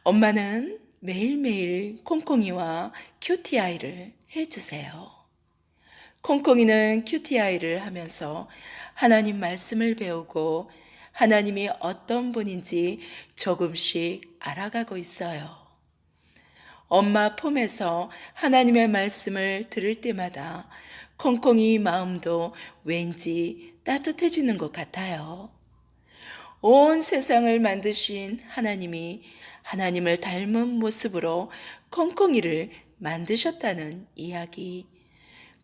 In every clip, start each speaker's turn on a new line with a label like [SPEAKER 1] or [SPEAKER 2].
[SPEAKER 1] 엄마는 매일매일 콩콩이와 큐티아이를 해주세요. 콩콩이는 큐티아이를 하면서 하나님 말씀을 배우고 하나님이 어떤 분인지 조금씩 알아가고 있어요. 엄마 품에서 하나님의 말씀을 들을 때마다 콩콩이 마음도 왠지 따뜻해지는 것 같아요. 온 세상을 만드신 하나님이 하나님을 닮은 모습으로 콩콩이를 만드셨다는 이야기.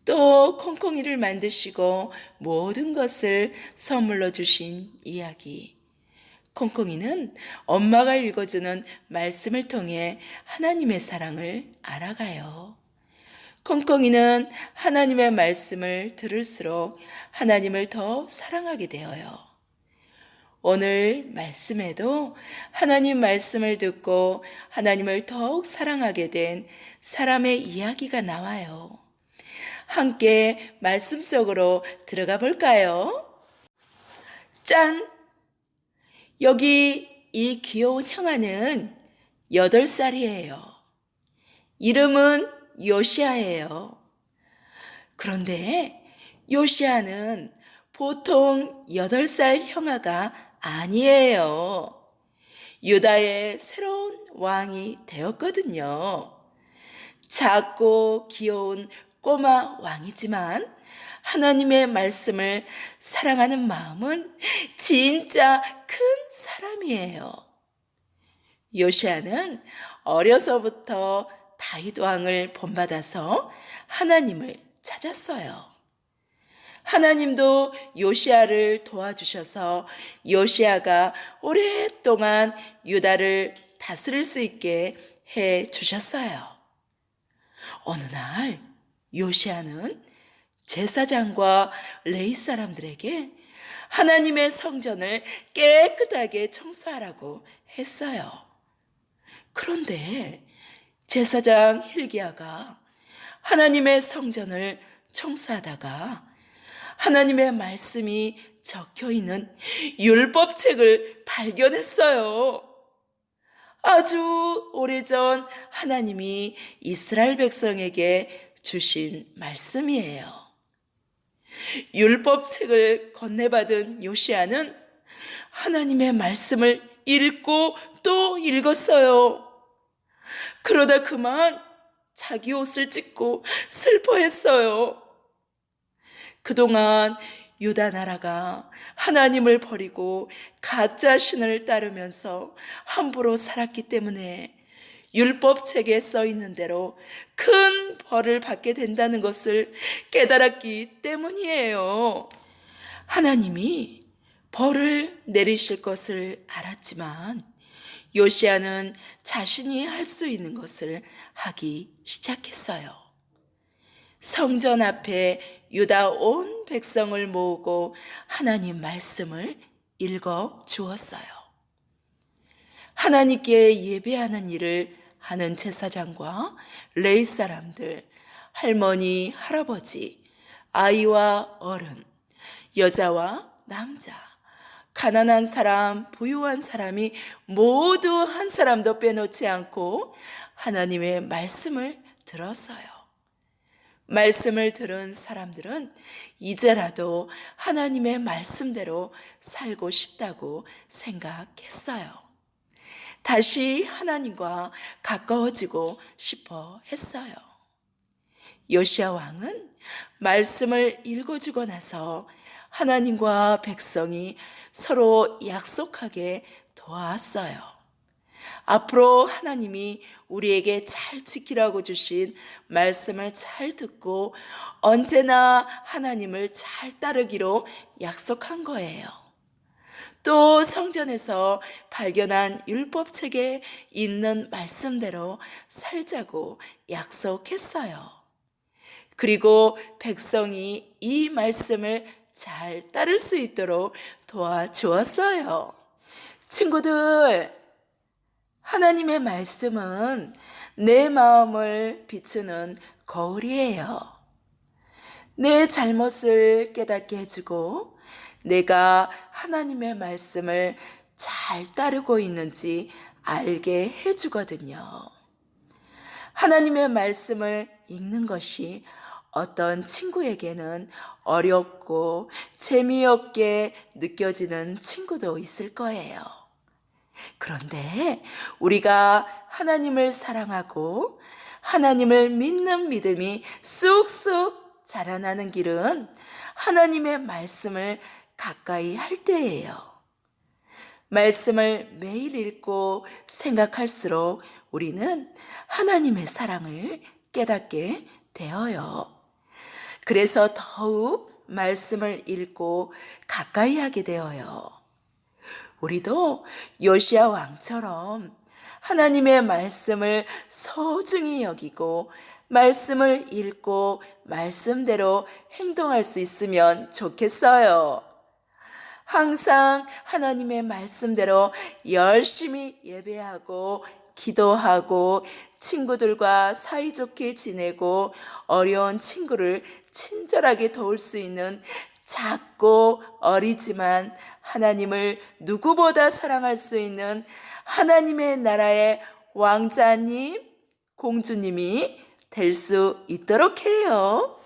[SPEAKER 1] 또 콩콩이를 만드시고 모든 것을 선물로 주신 이야기. 콩콩이는 엄마가 읽어주는 말씀을 통해 하나님의 사랑을 알아가요. 콩콩이는 하나님의 말씀을 들을수록 하나님을 더 사랑하게 되어요. 오늘 말씀에도 하나님 말씀을 듣고 하나님을 더욱 사랑하게 된 사람의 이야기가 나와요. 함께 말씀 속으로 들어가 볼까요? 짠! 여기 이 귀여운 형아는 8살이에요. 이름은 요시아예요. 그런데 요시아는 보통 8살 형아가 아니에요. 유다의 새로운 왕이 되었거든요. 작고 귀여운 꼬마 왕이지만 하나님의 말씀을 사랑하는 마음은 진짜 큰 사람이에요. 요시아는 어려서부터 다윗 왕을 본받아서 하나님을 찾았어요. 하나님도 요시아를 도와주셔서 요시아가 오랫동안 유다를 다스릴 수 있게 해 주셨어요. 어느 날 요시아는 제사장과 레위 사람들에게 하나님의 성전을 깨끗하게 청소하라고 했어요. 그런데 제사장 hil기야가 하나님의 성전을 청소하다가 하나님의 말씀이 적혀 있는 율법책을 발견했어요. 아주 오래전 하나님이 이스라엘 백성에게 주신 말씀이에요. 율법책을 건네받은 요시아는 하나님의 말씀을 읽고 또 읽었어요. 그러다 그만 자기 옷을 찢고 슬퍼했어요. 그동안 유다 나라가 하나님을 버리고 가짜 신을 따르면서 함부로 살았기 때문에 율법책에 써 있는 대로 큰 벌을 받게 된다는 것을 깨달았기 때문이에요. 하나님이 벌을 내리실 것을 알았지만 요시아는 자신이 할 수 있는 것을 하기 시작했어요. 성전 앞에 유다 온 백성을 모으고 하나님 말씀을 읽어 주었어요. 하나님께 예배하는 일을 하는 제사장과 레위 사람들, 할머니, 할아버지, 아이와 어른, 여자와 남자, 가난한 사람, 부유한 사람이 모두 한 사람도 빼놓지 않고 하나님의 말씀을 들었어요. 말씀을 들은 사람들은 이제라도 하나님의 말씀대로 살고 싶다고 생각했어요. 다시 하나님과 가까워지고 싶어 했어요. 요시아 왕은 말씀을 읽어주고 나서 하나님과 백성이 서로 약속하게 도왔어요. 앞으로 하나님이 우리에게 잘 지키라고 주신 말씀을 잘 듣고 언제나 하나님을 잘 따르기로 약속한 거예요. 또 성전에서 발견한 율법책에 있는 말씀대로 살자고 약속했어요. 그리고 백성이 이 말씀을 잘 따를 수 있도록 도와주었어요. 친구들, 하나님의 말씀은 내 마음을 비추는 거울이에요. 내 잘못을 깨닫게 해주고 내가 하나님의 말씀을 잘 따르고 있는지 알게 해주거든요. 하나님의 말씀을 읽는 것이 어떤 친구에게는 어렵고 재미없게 느껴지는 친구도 있을 거예요. 그런데 우리가 하나님을 사랑하고 하나님을 믿는 믿음이 쑥쑥 자라나는 길은 하나님의 말씀을 가까이 할 때예요. 말씀을 매일 읽고 생각할수록 우리는 하나님의 사랑을 깨닫게 되어요. 그래서 더욱 말씀을 읽고 가까이 하게 되어요. 우리도 요시야 왕처럼 하나님의 말씀을 소중히 여기고 말씀을 읽고 말씀대로 행동할 수 있으면 좋겠어요. 항상 하나님의 말씀대로 열심히 예배하고 기도하고 친구들과 사이좋게 지내고 어려운 친구를 친절하게 도울 수 있는 작고 어리지만 하나님을 누구보다 사랑할 수 있는 하나님의 나라의 왕자님, 공주님이 될 수 있도록 해요.